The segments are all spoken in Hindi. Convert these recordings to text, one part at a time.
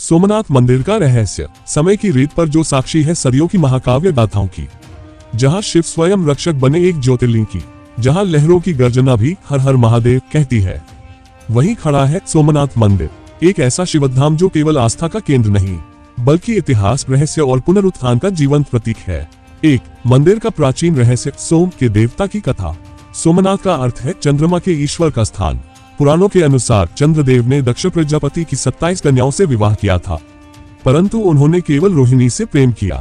सोमनाथ मंदिर का रहस्य। समय की रेत पर जो साक्षी है सदियों की महाकाव्य गाथाओं की, जहां शिव स्वयं रक्षक बने एक ज्योतिर्लिंग की, जहां लहरों की गर्जना भी हर हर महादेव कहती है, वहीं खड़ा है सोमनाथ मंदिर, एक ऐसा शिवधाम जो केवल आस्था का केंद्र नहीं बल्कि इतिहास, रहस्य और पुनरुत्थान का जीवंत प्रतीक है। एक मंदिर का प्राचीन रहस्य। सोम के देवता की कथा। सोमनाथ का अर्थ है चंद्रमा के ईश्वर का स्थान। पुराणों के अनुसार चंद्रदेव ने दक्ष प्रजापति की 27 कन्याओं से विवाह किया था, परंतु उन्होंने केवल रोहिणी से प्रेम किया।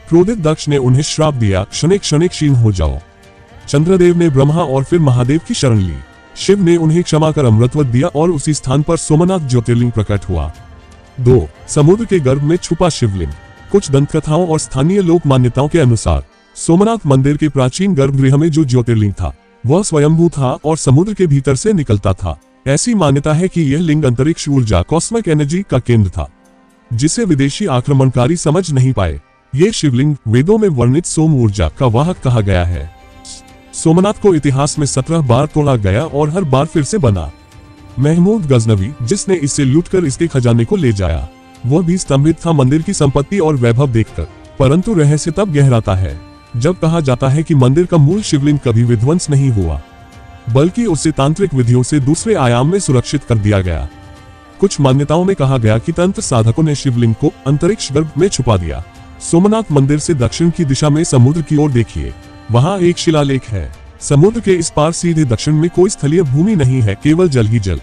क्रोधित दक्ष ने उन्हें श्राप दिया, क्षणिक क्षणिक क्षीण हो जाओ। चंद्रदेव ने ब्रह्मा और फिर महादेव की शरण ली। शिव ने उन्हें क्षमा कर अमृतवत दिया और उसी स्थान पर सोमनाथ ज्योतिर्लिंग प्रकट हुआ। 2. समुद्र के गर्भ में छुपा शिवलिंग। कुछ दंतकथाओं और स्थानीय लोक मान्यताओं के अनुसार सोमनाथ मंदिर के प्राचीन गर्भगृह में जो ज्योतिर्लिंग था वह स्वयंभू था और समुद्र के भीतर से निकलता था। ऐसी मान्यता है कि यह लिंग अंतरिक्ष ऊर्जा, कॉस्मिक एनर्जी का केंद्र था, जिसे विदेशी आक्रमणकारी समझ नहीं पाए। ये शिवलिंग वेदों में वर्णित सोम ऊर्जा का वाहक कहा गया है। सोमनाथ को इतिहास में 17 बार तोड़ा गया और हर बार फिर से बना। महमूद गजनवी, जिसने इसे लूटकर इसके खजाने को ले जाया, वह भी स्तंभित था मंदिर की संपत्ति और वैभव देखकर। परंतु रहस्य तब गहराता है जब कहा जाता है कि मंदिर का मूल शिवलिंग कभी विध्वंस नहीं हुआ, बल्कि उसे तांत्रिक विधियों से दूसरे आयाम में सुरक्षित कर दिया गया। कुछ मान्यताओं में कहा गया कि तंत्र साधकों ने शिवलिंग को अंतरिक्ष गर्भ में छुपा दिया। सोमनाथ मंदिर से दक्षिण की दिशा में समुद्र की ओर देखिए, वहां एक शिलालेख है। समुद्र के इस पार सीधे दक्षिण में कोई स्थलीय भूमि नहीं है, केवल जल ही जल।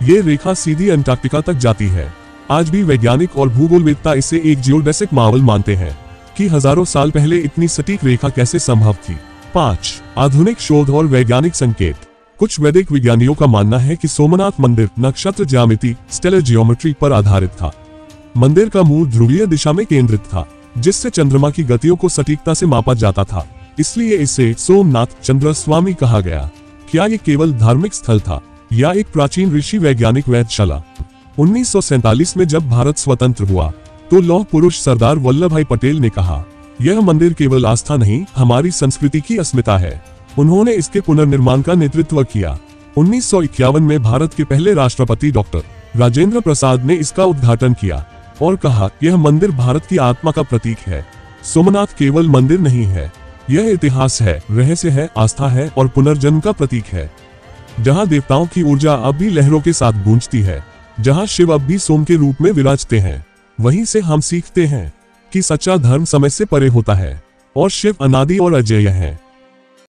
ये रेखा सीधी अंटार्कटिका तक जाती है। आज भी वैज्ञानिक और भूगोलवेत्ता इसे एक जियोडेसिक मार्वल मानते हैं कि हजारों साल पहले इतनी सटीक रेखा कैसे संभव थी। 5. आधुनिक शोध और वैज्ञानिक संकेत। कुछ वैदिक विज्ञानियों का मानना है कि सोमनाथ मंदिर नक्षत्र ज्यामिति, स्टेलर जियोमेट्री पर आधारित था। मंदिर का मूल ध्रुवीय दिशा में केंद्रित था, जिससे चंद्रमा की गतियों को सटीकता से मापा जाता था। इसलिए इसे सोमनाथ चंद्र स्वामी कहा गया। क्या ये केवल धार्मिक स्थल था या एक प्राचीन ऋषि वैज्ञानिक वेधशाला? 1947 में जब भारत स्वतंत्र हुआ तो लौह पुरुष सरदार वल्लभ भाई पटेल ने कहा, यह मंदिर केवल आस्था नहीं, हमारी संस्कृति की अस्मिता है। उन्होंने इसके पुनर्निर्माण का नेतृत्व किया। 1951 में भारत के पहले राष्ट्रपति डॉक्टर राजेंद्र प्रसाद ने इसका उद्घाटन किया और कहा, यह मंदिर भारत की आत्मा का प्रतीक है। सोमनाथ केवल मंदिर नहीं है, यह इतिहास है, रहस्य है, आस्था है और पुनर्जन्म का प्रतीक है। जहां देवताओं की ऊर्जा अब भी लहरों के साथ गूंजती है, जहां शिव अब भी सोम के रूप में विराजते हैं, वहीं से हम सीखते हैं कि सच्चा धर्म समय से परे होता है और शिव अनादि और अजेय है।